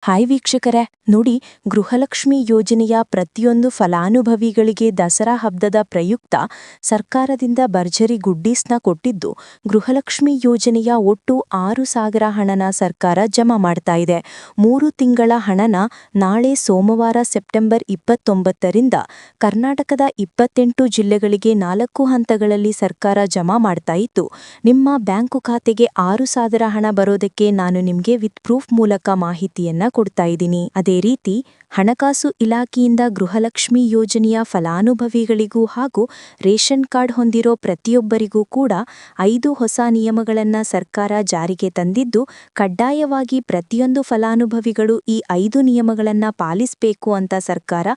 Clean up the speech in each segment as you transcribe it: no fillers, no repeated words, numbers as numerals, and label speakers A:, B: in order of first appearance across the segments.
A: Hi ವೀಕ್ಷಕರೇ, ನೋಡಿ, ಗೃಹಲಕ್ಷ್ಮಿ ಯೋಜನೆಯ ಪ್ರತಿಯೊಂದು ಫಲಾನುಭವಿಗಳಿಗೆ ದಸರಾ ಹಬ್ಬದ ಪ್ರಯುಕ್ತ ಸರ್ಕಾರದಿಂದ ಭರ್ಜರಿ ಗುಡ್ಡೀಸ್ನ ಕೊಟ್ಟಿದ್ದು, ಗೃಹಲಕ್ಷ್ಮಿ ಯೋಜನೆಯ ಒಟ್ಟು 6,000 ಹಣನ ಸರ್ಕಾರ ಜಮಾ ಮಾಡ್ತಾ ಇದೆ. 3 ತಿಂಗಳ ಹಣನ ನಾಳೆ ಸೋಮವಾರ ಸೆಪ್ಟೆಂಬರ್ 29ರಿಂದ ಕರ್ನಾಟಕದ 28 ಜಿಲ್ಲೆಗಳಿಗೆ 4 ಹಂತಗಳಲ್ಲಿ ಸರ್ಕಾರ ಜಮಾ ಮಾಡ್ತಾ ಇತ್ತು. ನಿಮ್ಮ ಬ್ಯಾಂಕು ಖಾತೆಗೆ 6,000 ಹಣ ಬರೋದಕ್ಕೆ ನಾನು ನಿಮಗೆ ವಿತ್ ಪ್ರೂಫ್ ಮೂಲಕ ಮಾಹಿತಿಯನ್ನ ಕೊಡ್ತಾ ಇದ್ದೀನಿ. ಅದೇ ರೀತಿ ಹಣಕಾಸು ಇಲಾಖೆಯಿಂದ ಗೃಹಲಕ್ಷ್ಮಿ ಯೋಜನೆಯ ಫಲಾನುಭವಿಗಳಿಗೂ ಹಾಗೂ ರೇಷನ್ ಕಾರ್ಡ್ ಹೊಂದಿರೋ ಪ್ರತಿಯೊಬ್ಬರಿಗೂ ಕೂಡ 5 ಹೊಸ ನಿಯಮಗಳನ್ನ ಸರ್ಕಾರ ಜಾರಿಗೆ ತಂದಿದ್ದು, ಕಡ್ಡಾಯವಾಗಿ ಪ್ರತಿಯೊಂದು ಫಲಾನುಭವಿಗಳು ಈ 5 ನಿಯಮಗಳನ್ನ ಪಾಲಿಸಬೇಕು ಅಂತ ಸರ್ಕಾರ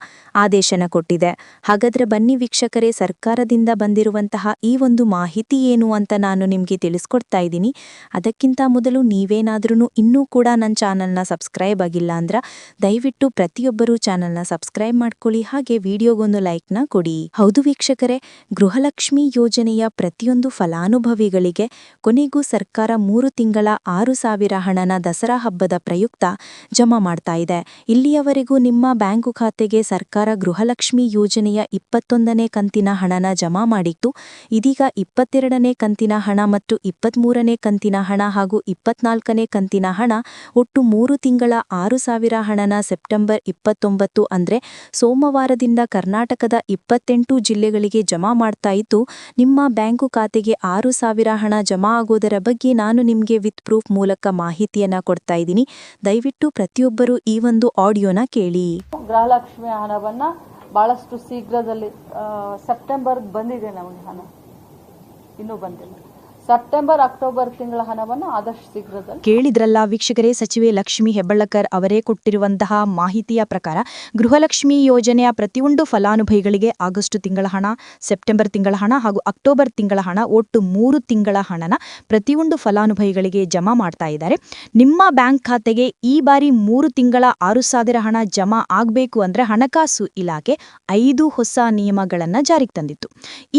A: ಆದೇಶನ ಕೊಟ್ಟಿದೆ. ಹಾಗಾದ್ರೆ ಬನ್ನಿ ವೀಕ್ಷಕರೇ, ಸರ್ಕಾರದಿಂದ ಬಂದಿರುವಂತಹ ಈ ಒಂದು ಮಾಹಿತಿ ಏನು ಅಂತ ನಾನು ನಿಮಗೆ ತಿಳಿಸ್ಕೊಡ್ತಾ ಇದ್ದೀನಿ. ಅದಕ್ಕಿಂತ ಮೊದಲು ನೀವೇನಾದ್ರೂ ಇನ್ನೂ ಕೂಡ ನನ್ನ ಚಾನಲ್ನ ಸಬ್ಸ್ಕ್ರೈಬ್ ಆಗಿಲ್ಲ ಅಂದ್ರೆ ದಯವಿಟ್ಟು ಪ್ರತಿಯೊಬ್ಬರು ಚಾನಲ್ನ ಸಬ್ಸ್ಕ್ರೈಬ್ ಮಾಡ್ಕೊಳ್ಳಿ, ಹಾಗೆ ವಿಡಿಯೋಗೊಂದು ಲೈಕ್ನ ಕೊಡಿ. ಹೌದು ವೀಕ್ಷಕರೇ, ಗೃಹಲಕ್ಷ್ಮಿ ಯೋಜನೆಯ ಪ್ರತಿಯೊಂದು ಫಲಾನುಭವಿಗಳಿಗೆ ಕೊನೆಗೂ ಸರ್ಕಾರ 3 ತಿಂಗಳ 6,000 ಹಣನ ದಸರಾ ಹಬ್ಬದ ಪ್ರಯುಕ್ತ ಜಮಾ ಮಾಡ್ತಾ ಇದೆ. ಇಲ್ಲಿಯವರೆಗೂ ನಿಮ್ಮ ಬ್ಯಾಂಕು ಖಾತೆಗೆ ಸರ್ಕಾರ ಗೃಹಲಕ್ಷ್ಮಿ ಯೋಜನೆಯ 21ನೇ ಕಂತಿನ ಹಣನ ಜಮಾ ಮಾಡಿತ್ತು. ಇದೀಗ 22ನೇ ಕಂತಿನ ಹಣ ಮತ್ತು 23ನೇ ಕಂತಿನ ಹಣ ಹಾಗೂ 24ನೇ ಕಂತಿನ ಹಣ ಒಟ್ಟು 3 ತಿಂಗಳ 6,000 ಹಣನ ಸೆಪ್ಟೆಂಬರ್ 29 ಅಂದ್ರೆ ಸೋಮವಾರದಿಂದ ಕರ್ನಾಟಕದ 28 ಜಿಲ್ಲೆಗಳಿಗೆ ಜಮಾ ಮಾಡ್ತಾ ಇದ್ದು, ನಿಮ್ಮ ಬ್ಯಾಂಕು ಖಾತೆಗೆ 6,000 ಹಣ ಜಮಾ ಆಗೋದರ ಬಗ್ಗೆ ನಾನು ನಿಮಗೆ ವಿತ್ ಪ್ರೂಫ್ ಮೂಲಕ ಮಾಹಿತಿಯನ್ನ ಕೊಡ್ತಾ ಇದ್ದೀನಿ. ದಯವಿಟ್ಟು ಪ್ರತಿಯೊಬ್ಬರು ಈ ಒಂದು ಆಡಿಯೋನ ಕೇಳಿ.
B: ಗೃಹಲಕ್ಷ್ಮಿ ಹಣವನ್ನ ಬಹಳಷ್ಟು ಶೀಘ್ರದಲ್ಲಿ ಸೆಪ್ಟೆಂಬರ್ ಬಂದಿದೆ, ನಮಗೆ ಹಣ ಇನ್ನೂ ಬಂದಿಲ್ಲ. ಸೆಪ್ಟೆಂಬರ್ ಅಕ್ಟೋಬರ್ ತಿಂಗಳ ಹಣವನ್ನು ಆದಷ್ಟು ಶೀಘ್ರದಲ್ಲಿ.
C: ಕೇಳಿದ್ರಲ್ಲ ವೀಕ್ಷಕರೇ, ಸಚಿವೆ ಲಕ್ಷ್ಮಿ ಹೆಬ್ಬಾಳ್ಕರ್ ಅವರೇ ಕೊಟ್ಟಿರುವಂತಹ ಮಾಹಿತಿಯ ಪ್ರಕಾರ ಗೃಹಲಕ್ಷ್ಮಿ ಯೋಜನೆಯ ಪ್ರತಿಯೊಂದು ಫಲಾನುಭವಿಗಳಿಗೆ ಆಗಸ್ಟ್ ತಿಂಗಳ ಹಣ, ಸೆಪ್ಟೆಂಬರ್ ತಿಂಗಳ ಹಣ ಹಾಗೂ ಅಕ್ಟೋಬರ್ ತಿಂಗಳ ಹಣ, ಒಟ್ಟು 3 ತಿಂಗಳ ಹಣನ ಪ್ರತಿಯೊಂದು ಫಲಾನುಭವಿಗಳಿಗೆ ಜಮಾ ಮಾಡ್ತಾ ಇದ್ದಾರೆ. ನಿಮ್ಮ ಬ್ಯಾಂಕ್ ಖಾತೆಗೆ ಈ ಬಾರಿ 3 ತಿಂಗಳ 6,000 ಹಣ ಜಮಾ ಆಗಬೇಕು ಅಂದ್ರೆ ಹಣಕಾಸು ಇಲಾಖೆ 5 ಹೊಸ ನಿಯಮಗಳನ್ನ ಜಾರಿಗೆ ತಂದಿತ್ತು.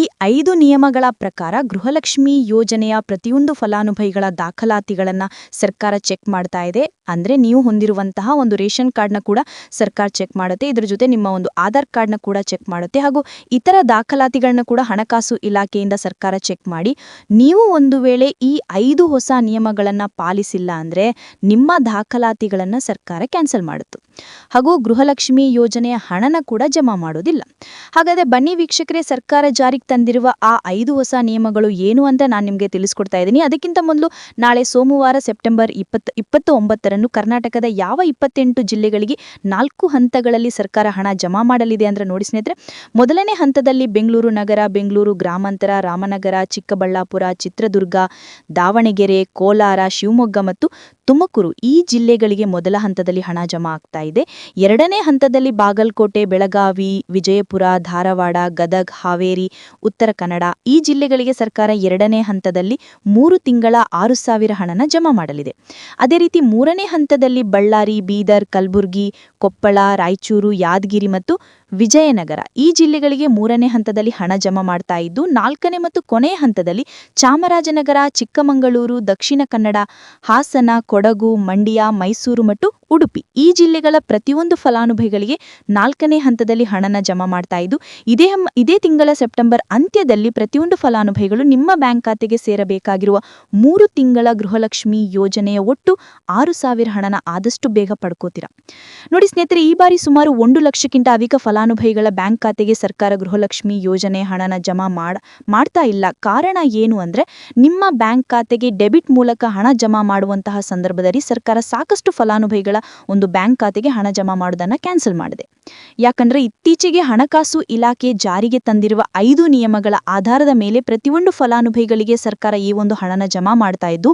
C: ಈ 5 ನಿಯಮಗಳ ಪ್ರಕಾರ ಗೃಹಲಕ್ಷ್ಮಿ ಯೋಜನೆಯ ಪ್ರತಿಯೊಂದು ಫಲಾನುಭವಿಗಳ ದಾಖಲಾತಿಗಳನ್ನ ಸರ್ಕಾರ ಚೆಕ್ ಮಾಡ್ತಾ ಇದೆ. ಅಂದ್ರೆ ನೀವು ಹೊಂದಿರುವಂತಹ ಒಂದು ರೇಷನ್ ಕಾರ್ಡ್ನ ಕೂಡ ಸರ್ಕಾರ ಚೆಕ್ ಮಾಡುತ್ತೆ, ಇದರ ಜೊತೆ ನಿಮ್ಮ ಒಂದು ಆಧಾರ್ ಕಾರ್ಡ್ನ ಕೂಡ ಚೆಕ್ ಮಾಡುತ್ತೆ, ಹಾಗೂ ಇತರ ದಾಖಲಾತಿಗಳನ್ನ ಕೂಡ ಹಣಕಾಸು ಇಲಾಖೆಯಿಂದ ಸರ್ಕಾರ ಚೆಕ್ ಮಾಡಿ, ನೀವು ಒಂದು ವೇಳೆ ಈ 5 ಹೊಸ ನಿಯಮಗಳನ್ನ ಪಾಲಿಸಿಲ್ಲ ಅಂದ್ರೆ ನಿಮ್ಮ ದಾಖಲಾತಿಗಳನ್ನ ಸರ್ಕಾರ ಕ್ಯಾನ್ಸಲ್ ಮಾಡುತ್ತೆ, ಹಾಗೂ ಗೃಹಲಕ್ಷ್ಮಿ ಯೋಜನೆಯ ಹಣನ ಕೂಡ ಜಮಾ ಮಾಡೋದಿಲ್ಲ. ಹಾಗಾದ್ರೆ ಬನ್ನಿ ವೀಕ್ಷಕರೇ, ಸರ್ಕಾರ ಜಾರಿಗೆ ತಂದಿರುವ ಆ 5 ಹೊಸ ನಿಯಮಗಳು ಏನು ಅಂತ ನಾನು ನಿಮಗೆ ತಿಳಿಸ್ಕೊಡ್ತಾ ಇದ್ದೀನಿ. ಅದಕ್ಕಿಂತ ಮೊದಲು ನಾಳೆ ಸೋಮವಾರ ಸೆಪ್ಟೆಂಬರ್ 29ರಂದು ಕರ್ನಾಟಕದ ಯಾವ 28 ಜಿಲ್ಲೆಗಳಿಗೆ 4 ಹಂತಗಳಲ್ಲಿ ಸರ್ಕಾರ ಹಣ ಜಮಾ ಮಾಡಲಿದೆ ಅಂದ್ರೆ ನೋಡಿ ಸ್ನೇಹಿತರೆ, ಮೊದಲನೇ ಹಂತದಲ್ಲಿ ಬೆಂಗಳೂರು ನಗರ, ಬೆಂಗಳೂರು ಗ್ರಾಮಾಂತರ, ರಾಮನಗರ, ಚಿಕ್ಕಬಳ್ಳಾಪುರ, ಚಿತ್ರದುರ್ಗ, ದಾವಣಗೆರೆ, ಕೋಲಾರ, ಶಿವಮೊಗ್ಗ ಮತ್ತು ತುಮಕೂರು ಈ ಜಿಲ್ಲೆಗಳಿಗೆ ಮೊದಲ ಹಂತದಲ್ಲಿ ಹಣ ಜಮಾ ಆಗ್ತಾ ಇದೆ. ಎರಡನೇ ಹಂತದಲ್ಲಿ ಬಾಗಲಕೋಟೆ, ಬೆಳಗಾವಿ, ವಿಜಯಪುರ, ಧಾರವಾಡ, ಗದಗ್, ಹಾವೇರಿ, ಉತ್ತರ ಕನ್ನಡ ಈ ಜಿಲ್ಲೆಗಳಿಗೆ ಸರ್ಕಾರ ಎರಡನೇ ಹಂತದಲ್ಲಿ 3 ತಿಂಗಳ 6,000 ಹಣನ ಜಮಾ ಮಾಡಲಿದೆ. ಅದೇ ರೀತಿ ಮೂರನೇ ಹಂತದಲ್ಲಿ ಬಳ್ಳಾರಿ, ಬೀದರ್, ಕಲಬುರಗಿ, ಕೊಪ್ಪಳ, ರಾಯಚೂರು, ಯಾದಗಿರಿ ಮತ್ತು ವಿಜಯನಗರ ಈ ಜಿಲ್ಲೆಗಳಿಗೆ 3ನೇ ಹಂತದಲ್ಲಿ ಹಣ ಜಮಾ ಮಾಡ್ತಾ ಇದ್ದು, 4ನೇ ಮತ್ತು ಕೊನೆಯ ಹಂತದಲ್ಲಿ ಚಾಮರಾಜನಗರ, ಚಿಕ್ಕಮಗಳೂರು, ದಕ್ಷಿಣ ಕನ್ನಡ, ಹಾಸನ, ಕೊಡಗು, ಮಂಡ್ಯ, ಮೈಸೂರು ಮತ್ತು ಉಡುಪಿ ಈ ಜಿಲ್ಲೆಗಳ ಪ್ರತಿಯೊಂದು ಫಲಾನುಭವಿಗಳಿಗೆ 4ನೇ ಹಂತದಲ್ಲಿ ಹಣನ ಜಮಾ ಮಾಡ್ತಾ ಇದ್ದು, ಇದೇ ತಿಂಗಳ ಸೆಪ್ಟೆಂಬರ್ ಅಂತ್ಯದಲ್ಲಿ ಪ್ರತಿಯೊಂದು ಫಲಾನುಭವಿಗಳು ನಿಮ್ಮ ಬ್ಯಾಂಕ್ ಖಾತೆಗೆ ಸೇರಬೇಕಾಗಿರುವ 3 ತಿಂಗಳ ಗೃಹಲಕ್ಷ್ಮಿ ಯೋಜನೆಯ ಒಟ್ಟು 6,000 ಹಣನ ಆದಷ್ಟು ಬೇಗ ಪಡ್ಕೋತೀರಾ. ನೋಡಿ ಸ್ನೇಹಿತರೆ, ಈ ಬಾರಿ ಸುಮಾರು 1 ಲಕ್ಷಕ್ಕಿಂತ ಅಧಿಕ ಫಲಾನುಭವಿಗಳ ಬ್ಯಾಂಕ್ ಖಾತೆಗೆ ಸರ್ಕಾರ ಗೃಹಲಕ್ಷ್ಮಿ ಯೋಜನೆ ಹಣನ ಜಮಾ ಮಾಡ್ತಾ ಇಲ್ಲ. ಕಾರಣ ಏನು ಅಂದ್ರೆ, ನಿಮ್ಮ ಬ್ಯಾಂಕ್ ಖಾತೆಗೆ ಡೆಬಿಟ್ ಮೂಲಕ ಹಣ ಜಮಾ ಮಾಡುವಂತಹ ಸಂದರ್ಭದಲ್ಲಿ ಸರ್ಕಾರ ಸಾಕಷ್ಟು ಫಲಾನುಭವಿಗಳ ಒಂದು ಬ್ಯಾಂಕ್ ಖಾತೆಗೆ ಹಣ ಜಮಾ ಮಾಡೋದನ್ನ ಕ್ಯಾನ್ಸಲ್ ಮಾಡಿದೆ. ಯಾಕಂದ್ರೆ ಇತ್ತೀಚೆಗೆ ಹಣಕಾಸು ಇಲಾಖೆ ಜಾರಿಗೆ ತಂದಿರುವ 5 ನಿಯಮಗಳ ಆಧಾರದ ಮೇಲೆ ಪ್ರತಿಯೊಂದು ಫಲಾನುಭವಿಗಳಿಗೆ ಸರ್ಕಾರ ಈ ಒಂದು ಹಣನ ಜಮಾ ಮಾಡ್ತಾ ಇದ್ದು,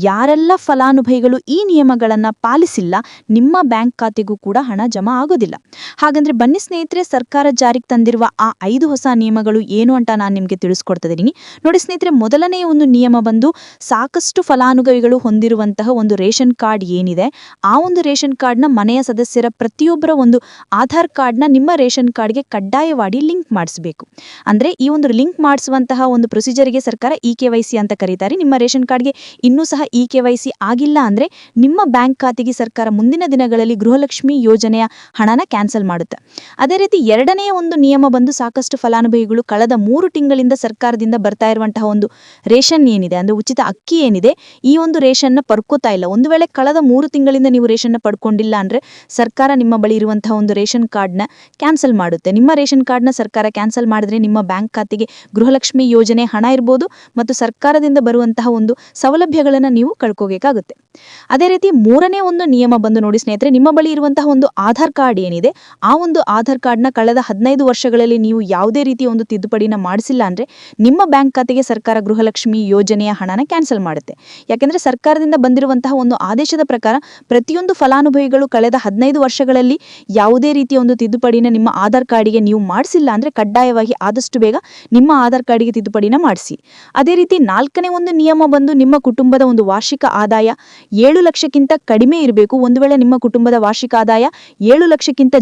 C: ಯಾರೆಲ್ಲ ಫಲಾನುಭವಿಗಳು ಈ ನಿಯಮಗಳನ್ನ ಪಾಲಿಸಿಲ್ಲ ನಿಮ್ಮ ಬ್ಯಾಂಕ್ ಖಾತೆಗೂ ಕೂಡ ಹಣ ಜಮಾ ಆಗೋದಿಲ್ಲ. ಹಾಗಂದ್ರೆ ಬನ್ನಿ ಸ್ನೇಹಿತರೆ, ಸರ್ಕಾರ ಜಾರಿಗೆ ತಂದಿರುವ ಆ 5 ಹೊಸ ನಿಯಮಗಳು ಏನು ಅಂತ ನಾನು ನಿಮಗೆ ತಿಳಿಸ್ಕೊಡ್ತಿದ್ದೀನಿ. ನೋಡಿ ಸ್ನೇಹಿತರೆ, ಮೊದಲನೇ ಒಂದು ನಿಯಮ ಬಂದು, ಸಾಕಷ್ಟು ಫಲಾನುಭವಿಗಳು ಹೊಂದಿರುವಂತಹ ಒಂದು ರೇಷನ್ ಕಾರ್ಡ್ ಏನಿದೆ, ಆ ಒಂದು ರೇಷನ್ ಕಾರ್ಡ್ನ ಮನೆಯ ಸದಸ್ಯರ ಪ್ರತಿಯೊಬ್ಬರ ಒಂದು ಆಧಾರ್ ಕಾರ್ಡ್ನ ನಿಮ್ಮ ರೇಷನ್ ಕಾರ್ಡ್ಗೆ ಕಡ್ಡಾಯವಾಗಿ ಲಿಂಕ್ ಮಾಡಿಸಬೇಕು. ಅಂದರೆ ಈ ಒಂದು ಲಿಂಕ್ ಮಾಡಿಸುವಂತಹ ಒಂದು ಪ್ರೊಸೀಜರ್ಗೆ ಸರ್ಕಾರ EKYC ಅಂತ ಕರೀತಾರೆ. ನಿಮ್ಮ ರೇಷನ್ ಕಾರ್ಡ್ಗೆ ಇನ್ನೂ ಸಹ EKYC ಆಗಿಲ್ಲ ಅಂದರೆ ನಿಮ್ಮ ಬ್ಯಾಂಕ್ ಖಾತೆಗೆ ಸರ್ಕಾರ ಮುಂದಿನ ದಿನಗಳಲ್ಲಿ ಗೃಹಲಕ್ಷ್ಮಿ ಯೋಜನೆಯ ಹಣನ ಕ್ಯಾನ್ಸಲ್ ಮಾಡುತ್ತೆ. ಅದೇ ರೀತಿ ಎರಡನೆಯ ಒಂದು ನಿಯಮ ಬಂದು ಸಾಕಷ್ಟು ಫಲಾನುಭವಿಗಳು ಕಳೆದ 3 ತಿಂಗಳಿಂದ ಸರ್ಕಾರದಿಂದ ಬರ್ತಾ ಇರುವಂತಹ ಒಂದು ರೇಷನ್ ಏನಿದೆ, ಅಂದರೆ ಉಚಿತ ಅಕ್ಕಿ ಏನಿದೆ, ಈ ಒಂದು ರೇಷನ್ನ ಪಡ್ಕೋತಾ ಇಲ್ಲ. ಒಂದು ವೇಳೆ ಕಳೆದ 3 ತಿಂಗಳಿಂದ ನೀವು ರೇಷನ್ನ ಪಡ್ಕೊಂಡಿಲ್ಲ ಅಂದರೆ ಸರ್ಕಾರ ನಿಮ್ಮ ಬಳಿ ಇರುವಂತಹ ಒಂದು ರೇಷನ್ ಕಾರ್ಡ್ನ ಕ್ಯಾನ್ಸಲ್ ಮಾಡುತ್ತೆ. ನಿಮ್ಮ ರೇಷನ್ ಕಾರ್ಡ್ನ ಸರ್ಕಾರ ಕ್ಯಾನ್ಸಲ್ ಮಾಡಿದ್ರೆ ನಿಮ್ಮ ಬ್ಯಾಂಕ್ ಖಾತೆಗೆ ಗೃಹಲಕ್ಷ್ಮಿ ಯೋಜನೆ ಹಣ ಇರ್ಬೋದು ಮತ್ತು ಸರ್ಕಾರದಿಂದ ಬರುವಂತಹ ಒಂದು ಸೌಲಭ್ಯಗಳನ್ನು ನೀವು ಕಳ್ಕೋಬೇಕಾಗುತ್ತೆ. ಅದೇ ರೀತಿ ಮೂರನೇ ಒಂದು ನಿಯಮ ಬಂದು ನೋಡಿ ಸ್ನೇಹಿತರೆ, ನಿಮ್ಮ ಬಳಿ ಇರುವಂತಹ ಒಂದು ಆಧಾರ್ ಕಾರ್ಡ್ ಏನಿದೆ, ಆ ಒಂದು ಆಧಾರ್ ಕಾರ್ಡ್ನ ಕಳೆದ 15 ವರ್ಷಗಳಲ್ಲಿ ನೀವು ಯಾವುದೇ ರೀತಿಯ ಒಂದು ತಿದ್ದುಪಡಿನ ಮಾಡಿಸಿಲ್ಲ ಅಂದರೆ ನಿಮ್ಮ ಬ್ಯಾಂಕ್ ಖಾತೆಗೆ ಸರ್ಕಾರ ಗೃಹಲಕ್ಷ್ಮಿ ಯೋಜನೆಯ ಹಣನ ಕ್ಯಾನ್ಸಲ್ ಮಾಡುತ್ತೆ. ಯಾಕೆಂದರೆ ಸರ್ಕಾರದಿಂದ ಬಂದಿರುವಂತಹ ಒಂದು ಆದೇಶದ ಪ್ರಕಾರ ಪ್ರತಿಯೊಂದು ಫಲಾನುಭವಿಗಳು ಕಳೆದ 15 ವರ್ಷಗಳಲ್ಲಿ ಯಾವುದೇ ರೀತಿಯ ಒಂದು ತಿದ್ದುಪಡಿನ ನಿಮ್ಮ ಆಧಾರ್ ಕಾರ್ಡಿಗೆ ನೀವು ಮಾಡಿಸಿಲ್ಲ ಅಂದರೆ ಕಡ್ಡಾಯವಾಗಿ ಆದಷ್ಟು ಬೇಗ ನಿಮ್ಮ ಆಧಾರ್ ಕಾರ್ಡಿಗೆ ತಿದ್ದುಪಡಿನ ಮಾಡಿಸಿ. ಅದೇ ರೀತಿ ನಾಲ್ಕನೇ ಒಂದು ನಿಯಮ ಬಂದು ನಿಮ್ಮ ಕುಟುಂಬದ ಒಂದು ವಾರ್ಷಿಕ ಆದಾಯ 7 ಲಕ್ಷಕ್ಕಿಂತ ಕಡಿಮೆ ಇರಬೇಕು. ಒಂದು ವೇಳೆ ನಿಮ್ಮ ಕುಟುಂಬದ ವಾರ್ಷಿಕ ಆದಾಯ 7 ಲಕ್ಷಕ್ಕಿಂತ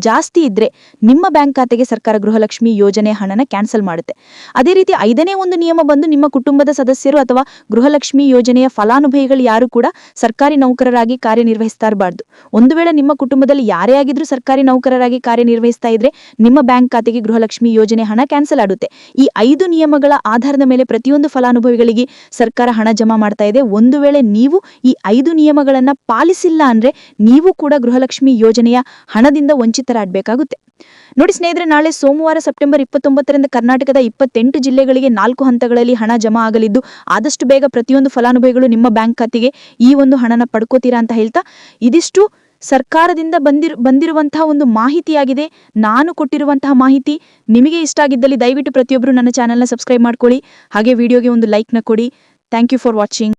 C: ಜಾಸ್ತಿ ಇದ್ರೆ ನಿಮ್ಮ ಬ್ಯಾಂಕ್ ಖಾತೆಗೆ ಸರ್ಕಾರ ಗೃಹಲಕ್ಷ್ಮಿ ಯೋಜನೆ ಹಣನ ಕ್ಯಾನ್ಸಲ್ ಮಾಡುತ್ತೆ. ಅದೇ ರೀತಿ ಐದನೇ ಒಂದು ನಿಯಮ ಬಂದು ನಿಮ್ಮ ಕುಟುಂಬದ ಸದಸ್ಯರು ಅಥವಾ ಗೃಹಲಕ್ಷ್ಮಿ ಯೋಜನೆಯ ಫಲಾನುಭವಿಗಳು ಯಾರು ಕೂಡ ಸರ್ಕಾರಿ ನೌಕರರಾಗಿ ಕಾರ್ಯನಿರ್ವಹಿಸ್ತಾ ಇರಬಾರ್ದು. ಒಂದು ವೇಳೆ ನಿಮ್ಮ ಕುಟುಂಬದಲ್ಲಿ ಯಾರೇ ಆಗಿದ್ರೂ ಸರ್ಕಾರಿ ನೌಕರರಾಗಿ ಕಾರ್ಯನಿರ್ವಹಿಸ್ತಾ ಇದ್ರೆ ನಿಮ್ಮ ಬ್ಯಾಂಕ್ ಖಾತೆಗೆ ಗೃಹಲಕ್ಷ್ಮಿ ಯೋಜನೆ ಹಣ ಕ್ಯಾನ್ಸಲ್ ಆಗುತ್ತೆ. ಈ 5 ನಿಯಮಗಳ ಆಧಾರದ ಮೇಲೆ ಪ್ರತಿಯೊಂದು ಫಲಾನುಭವಿಗಳಿಗೆ ಸರ್ಕಾರ ಹಣ ಜಮಾ ಮಾಡ್ತಾ ಇದೆ. ಒಂದು ವೇಳೆ ನೀವು ಈ 5 ನಿಯಮಗಳನ್ನ ಪಾಲಿಸಿಲ್ಲ ಅಂದ್ರೆ ನೀವು ಕೂಡ ಗೃಹಲಕ್ಷ್ಮಿ ಯೋಜನೆಯ ಹಣದಿಂದ ವಂಚಿತರಾಗಬೇಕಾಗುತ್ತೆ. ನೋಡಿ ಸ್ನೇಹಿತರೆ, ನಾಳೆ ಸೋಮವಾರ ಸೆಪ್ಟೆಂಬರ್ 29ರಿಂದ ಕರ್ನಾಟಕದ 28 ಜಿಲ್ಲೆಗಳಿಗೆ 4 ಹಂತಗಳಲ್ಲಿ ಹಣ ಜಮಾ ಆಗಲಿದ್ದು ಆದಷ್ಟು ಬೇಗ ಪ್ರತಿಯೊಂದು ಫಲಾನುಭವಿಗಳು ನಿಮ್ಮ ಬ್ಯಾಂಕ್ ಖಾತೆಗೆ ಈ ಒಂದು ಹಣನ ಪಡ್ಕೋತೀರಾ ಅಂತ ಹೇಳ್ತಾ, ಇದಿಷ್ಟು ಸರ್ಕಾರದಿಂದ ಬಂದಿರುವಂತಹ ಒಂದು ಮಾಹಿತಿಯಾಗಿದೆ. ನಾನು ಕೊಟ್ಟಿರುವಂತಹ ಮಾಹಿತಿ ನಿಮಗೆ ಇಷ್ಟ ಆಗಿದ್ದಲ್ಲಿ ದಯವಿಟ್ಟು ಪ್ರತಿಯೊಬ್ಬರು ನನ್ನ ಚಾನೆಲ್ನ ಸಬ್ಸ್ಕ್ರೈಬ್ ಮಾಡ್ಕೊಳ್ಳಿ. ಹಾಗೆ ವಿಡಿಯೋಗೆ ಒಂದು ಲೈಕ್ನ ಕೊಡಿ. Thank you for watching.